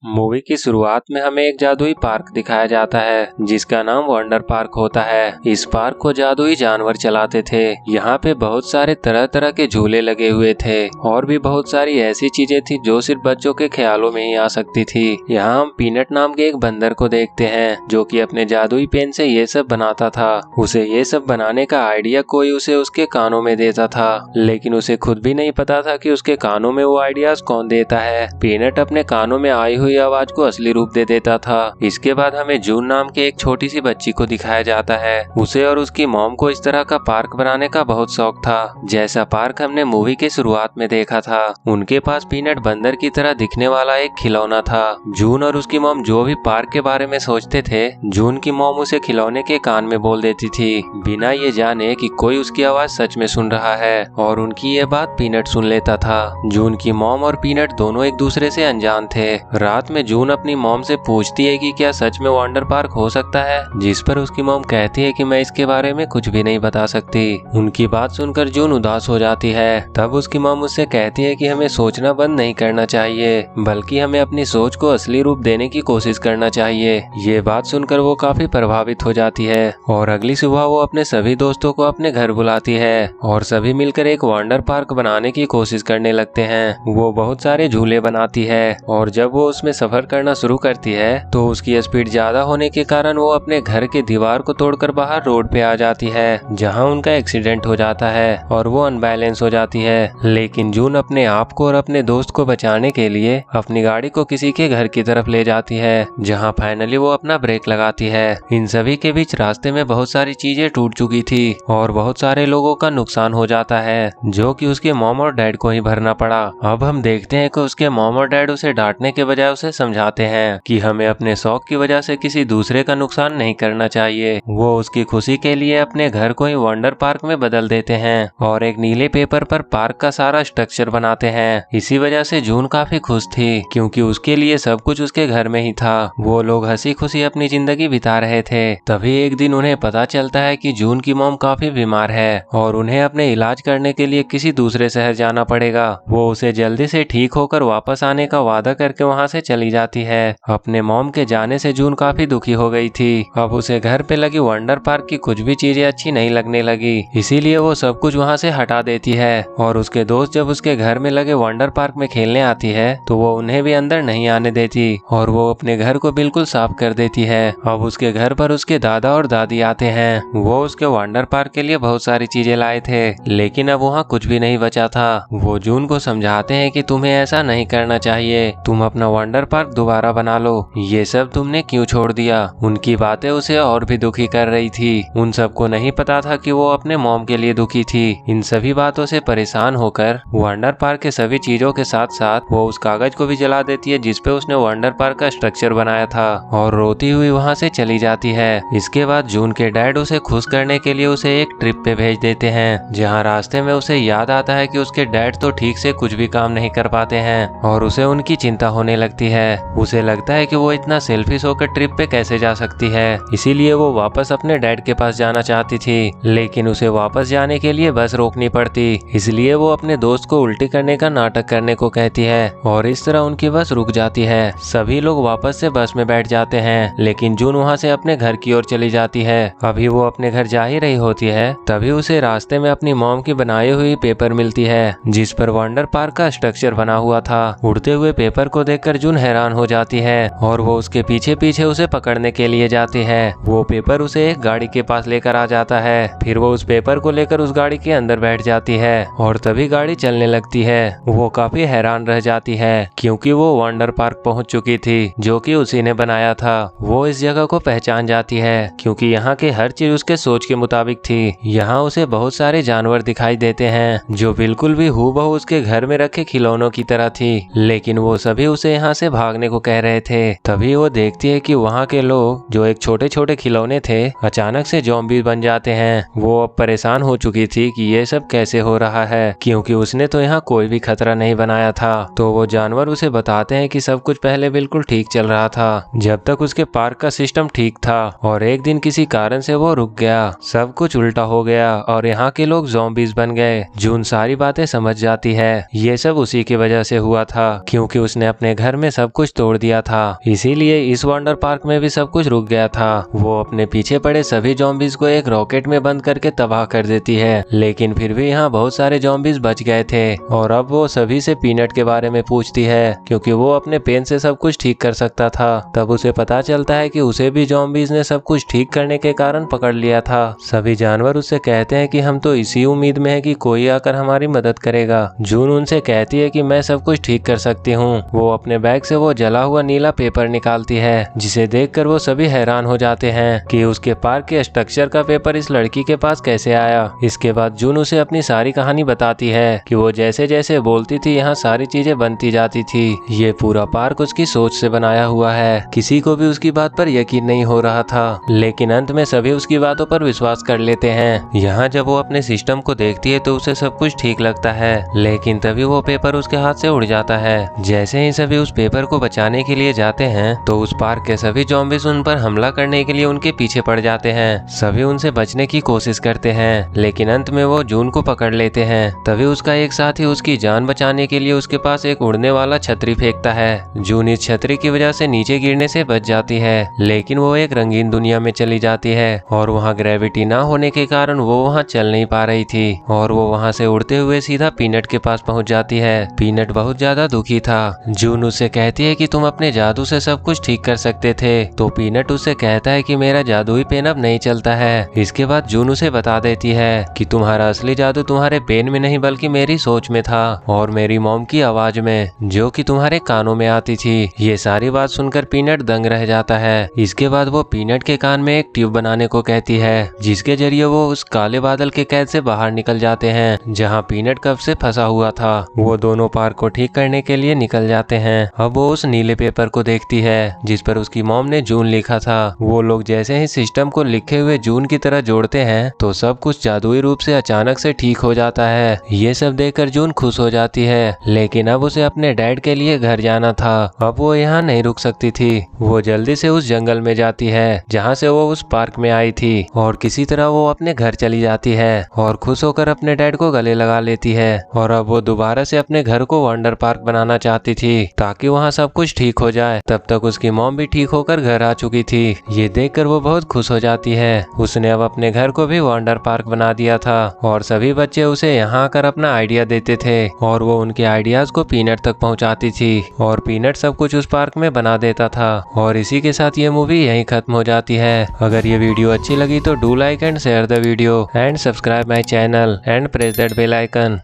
Movie की शुरुआत में हमें एक जादुई पार्क दिखाया जाता है जिसका नाम वंडर पार्क होता है। इस पार्क को जादुई जानवर चलाते थे। यहाँ पे बहुत सारे तरह तरह के झूले लगे हुए थे और भी बहुत सारी ऐसी चीजें थी जो सिर्फ बच्चों के ख्यालों में ही आ सकती थी। यहाँ हम पीनट नाम के एक बंदर को देखते हैं जो कि अपने जादुई पेन से ये सब बनाता था। उसे ये सब बनाने का आइडिया कोई उसे उसके कानों में देता था, लेकिन उसे खुद भी नहीं पता था कि उसके कानों में वो आइडियाज कौन देता है। पीनट अपने कानों में आई हुई आवाज को असली रूप दे देता था। इसके बाद हमें जून नाम के एक छोटी सी बच्ची को दिखाया जाता है। उसे और उसकी मॉम को इस तरह का पार्क बनाने का बहुत शौक था जैसा पार्क हमने मूवी के शुरुआत में देखा था। उनके पास पीनट बंदर की तरह दिखने वाला एक खिलौना था। जून और उसकी मॉम जो भी पार्क के बारे में सोचते थे, जून की मॉम उसे खिलौने के कान में बोल देती थी बिना ये जाने कि कोई उसकी आवाज सच में सुन रहा है, और उनकी ये बात पीनट सुन लेता था। जून की मॉम और पीनट दोनों एक दूसरे से अनजान थे। रात में जून अपनी मॉम से पूछती है कि क्या सच में वंडर पार्क हो सकता है, जिस पर उसकी मॉम कहती है कि मैं इसके बारे में कुछ भी नहीं बता सकती। उनकी बात सुनकर जून उदास हो जाती है। तब उसकी मॉम उससे कहती है कि हमें सोचना बंद नहीं करना चाहिए, बल्कि हमें अपनी सोच को असली रूप देने की कोशिश करना चाहिए। ये बात सुनकर वो काफी प्रभावित हो जाती है और अगली सुबह वो अपने सभी दोस्तों को अपने घर बुलाती है और सभी मिलकर एक वंडर पार्क बनाने की कोशिश करने लगते हैं। वो बहुत सारे झूले बनाती है और जब वो उसमें सफर करना शुरू करती है तो उसकी स्पीड ज्यादा होने के कारण वो अपने घर के दीवार को तोड़कर बाहर रोड पे आ जाती है, जहां उनका एक्सीडेंट हो जाता है और वो अनबैलेंस हो जाती है। लेकिन जून अपने आप को और अपने दोस्त को बचाने के लिए अपनी गाड़ी को किसी के घर की तरफ ले जाती है, जहां फाइनली वो अपना ब्रेक लगाती है। इन सभी के बीच रास्ते में बहुत सारी चीजें टूट चुकी थी और बहुत सारे लोगों का नुकसान हो जाता है, जो कि उसके मॉम और डैड को ही भरना पड़ा। अब हम देखते हैं कि उसके मॉम और डैड उसे डांटने के बजाय उसे समझाते हैं कि हमें अपने शौक की वजह से किसी दूसरे का नुकसान नहीं करना चाहिए। वो उसकी खुशी के लिए अपने घर को ही वंडर पार्क में बदल देते हैं और एक नीले पेपर पर पार्क का सारा स्ट्रक्चर बनाते हैं। इसी वजह से जून काफी खुश थी क्योंकि उसके लिए सब कुछ उसके घर में ही था। वो लोग हंसी खुशी अपनी जिंदगी बिता रहे थे। तभी एक दिन उन्हें पता चलता है कि जून की मॉम काफी बीमार है और उन्हें अपने इलाज करने के लिए किसी दूसरे शहर जाना पड़ेगा। वो उसे जल्दी से ठीक होकर वापस आने का वादा करके वहाँ से चली जाती है। अपने मॉम के जाने से जून काफी दुखी हो गई थी। अब उसे घर पे लगी वंडर पार्क की कुछ भी चीजें अच्छी नहीं लगने लगी, इसीलिए वो सब कुछ वहाँ से हटा देती है। और उसके दोस्त जब उसके घर में लगे वंडर पार्क में खेलने आती है तो वो उन्हें भी अंदर नहीं आने देती और वो अपने घर को बिल्कुल साफ कर देती है। अब उसके घर पर उसके दादा और दादी आते हैं। वो उसके वंडर पार्क के लिए बहुत सारी चीजें लाए थे, लेकिन अब वहाँ कुछ भी नहीं बचा था। वो जून को समझाते हैं कि तुम्हें ऐसा नहीं करना चाहिए, तुम अपना वंडर पार्क दोबारा बना लो, ये सब तुमने क्यों छोड़ दिया। उनकी बातें उसे और भी दुखी कर रही थी। उन सबको नहीं पता था कि वो अपने मॉम के लिए दुखी थी। इन सभी बातों से परेशान होकर वंडर पार्क के सभी चीजों के साथ साथ वो उस कागज को भी जला देती है जिसपे उसने वंडर पार्क का स्ट्रक्चर बनाया था और रोती हुई वहाँ से चली जाती है। इसके बाद जून के डैड उसे खुश करने के लिए उसे एक ट्रिप पे भेज देते हैं, जहाँ रास्ते में उसे याद आता है कि उसके डैड तो ठीक से कुछ भी काम नहीं कर पाते हैं और उसे उनकी चिंता होने लगती है। उसे लगता है कि वो इतना सेल्फिश होकर ट्रिप पे कैसे जा सकती है, इसीलिए वो वापस अपने डैड के पास जाना चाहती थी, लेकिन उसे वापस जाने के लिए बस रोकनी पड़ती। इसलिए वो अपने दोस्त को उल्टी करने का नाटक करने को कहती है और इस तरह उनकी बस रुक जाती है। सभी लोग वापस से बस में बैठ जाते हैं, लेकिन जून वहाँ से अपने घर की ओर चली जाती है। अभी वो अपने घर जा ही रही होती है, तभी उसे रास्ते में अपनी मॉम की बनाई हुई पेपर मिलती है जिस पर वंडर पार्क का स्ट्रक्चर बना हुआ था। उड़ते हुए पेपर को देखकर जून हैरान हो जाती है और वो उसके पीछे पीछे उसे पकड़ने के लिए जाती है। वो पेपर उसे एक गाड़ी के पास लेकर आ जाता है। फिर वो उस पेपर को लेकर उस गाड़ी के अंदर बैठ जाती है और तभी गाड़ी चलने लगती है। वो काफी हैरान रह जाती है क्योंकि वो वंडर पार्क पहुंच चुकी थी जो कि उसी ने बनाया था। वो इस जगह को पहचान जाती है क्योंकि यहाँ के हर चीज उसके सोच के मुताबिक थी। यहाँ उसे बहुत सारे जानवर दिखाई देते हैं जो बिल्कुल भी हूबहू उसके घर में रखे खिलौनों की तरह थी, लेकिन वो सभी उसे यहाँ से भागने को कह रहे थे। तभी वो देखती है कि वहाँ के लोग जो एक छोटे छोटे खिलौने थे अचानक से ज़ॉम्बी बन जाते हैं। वो अब परेशान हो चुकी थी कि ये सब कैसे हो रहा है, क्योंकि उसने तो यहाँ कोई भी खतरा नहीं बनाया था। तो वो जानवर उसे बताते हैं कि सब कुछ पहले बिल्कुल ठीक चल रहा था जब तक उसके पार्क का सिस्टम ठीक था, और एक दिन किसी कारण से वो रुक गया, सब कुछ उल्टा हो गया और यहाँ के लोग ज़ॉम्बीज बन गए। जून सारी बातें समझ जाती है। ये सब उसी की वजह से हुआ था क्योंकि उसने अपने घर में सब कुछ तोड़ दिया था, इसीलिए इस वंडर पार्क में भी सब कुछ रुक गया था। वो अपने पीछे पड़े सभी ज़ॉम्बीज को एक रॉकेट में बंद करके तबाह कर देती है, लेकिन फिर भी यहाँ बहुत सारे ज़ॉम्बीज बच गए थे और अब वो सभी से पीनट के बारे में पूछती है, क्योंकि वो अपने पेन से सब कुछ ठीक कर सकता था। तब उसे पता चलता है कि उसे भी ज़ॉम्बीज ने सब कुछ ठीक करने के कारण पकड़ लिया था। सभी जानवर उससे कहते हैं कि हम तो इसी उम्मीद में है कि कोई आकर हमारी मदद करेगा। जून उनसे कहती है कि मैं सब कुछ ठीक कर सकती हूँ। वो अपने बैग से वो जला हुआ नीला पेपर निकालती है, जिसे देखकर वो सभी हैरान हो जाते हैं कि उसके पार्क के स्ट्रक्चर का पेपर इस लड़की के पास कैसे आया। इसके बाद जून उसे अपनी सारी कहानी बताती है कि वो जैसे जैसे बोलती थी यहाँ सारी चीजें बनती जाती थी। ये पूरा पार्क उसकी सोच से बनाया हुआ है। किसी को भी उसकी बात पर यकीन नहीं हो रहा था, लेकिन अंत में सभी उसकी बातों पर विश्वास कर लेते हैं। यहाँ जब वो अपने सिस्टम को देखती है तो उसे सब कुछ ठीक लगता है, लेकिन तभी वो पेपर उसके हाथ से उड़ जाता है। जैसे ही सभी उस पेपर को बचाने के लिए जाते हैं तो उस पार्क के सभी ज़ॉम्बीज उन पर हमला करने के लिए उनके पीछे पड़ जाते हैं। सभी उनसे बचने की कोशिश करते हैं, लेकिन अंत में वो जून को पकड़ लेते हैं। तभी उसका एक साथी उसकी जान बचाने के लिए उसके पास एक उड़ने वाला छतरी फेंकता है। जून इस छतरी की वजह से नीचे गिरने से बच जाती है, लेकिन वो एक रंगीन दुनिया में चली जाती है और वहाँ ग्रेविटी ना होने के कारण वो वहाँ चल नहीं पा रही थी और वो वहाँ से उड़ते हुए सीधा पीनट के पास पहुँच जाती है। पीनट बहुत ज्यादा दुखी था। जून उससे कहती है कि तुम अपने जादू से सब कुछ ठीक कर सकते थे, तो पीनट उससे कहता है कि मेरा जादुई पेन अब नहीं चलता है। इसके बाद जून उसे बता देती है कि तुम्हारा असली जादू तुम्हारे पेन में नहीं बल्कि मेरी सोच में था और मेरी मॉम की आवाज में, जो कि तुम्हारे कानों में आती थी। ये सारी बात सुनकर पीनट दंग रह जाता है। इसके बाद वो पीनट के कान में एक ट्यूब बनाने को कहती है, जिसके जरिए वो उस काले बादल के कैद से बाहर निकल जाते हैं जहाँ पीनट कब से फंसा हुआ था। वो दोनों पार्क को ठीक करने के लिए निकल जाते हैं। अब वो उस नीले पेपर को देखती है जिस पर उसकी मॉम ने जून लिखा था। वो लोग जैसे ही सिस्टम को लिखे हुए जून की तरह जोड़ते हैं तो सब कुछ जादुई रूप से अचानक से ठीक हो जाता है। ये सब देखकर जून खुश हो जाती है, लेकिन अब उसे अपने डैड के लिए घर जाना था। अब वो यहाँ नहीं रुक सकती थी। वो जल्दी से उस जंगल में जाती है जहाँ से वो उस पार्क में आई थी और किसी तरह वो अपने घर चली जाती है और खुश होकर अपने डैड को गले लगा लेती है। और अब वो दोबारा से अपने घर को वंडर पार्क बनाना चाहती थी ताकि वहाँ सब कुछ ठीक हो जाए। तब तक उसकी मॉम भी ठीक होकर घर आ चुकी थी। ये देखकर वो बहुत खुश हो जाती है। उसने अब अपने घर को भी वंडर पार्क बना दिया था और सभी बच्चे उसे यहाँ आकर अपना आइडिया देते थे और वो उनके आइडियाज को पीनट तक पहुँचाती थी और पीनट सब कुछ उस पार्क में बना देता था। और इसी के साथ ये मूवी यहीं खत्म हो जाती है। अगर ये वीडियो अच्छी लगी तो do like and share the video and subscribe my channel and press that bell icon.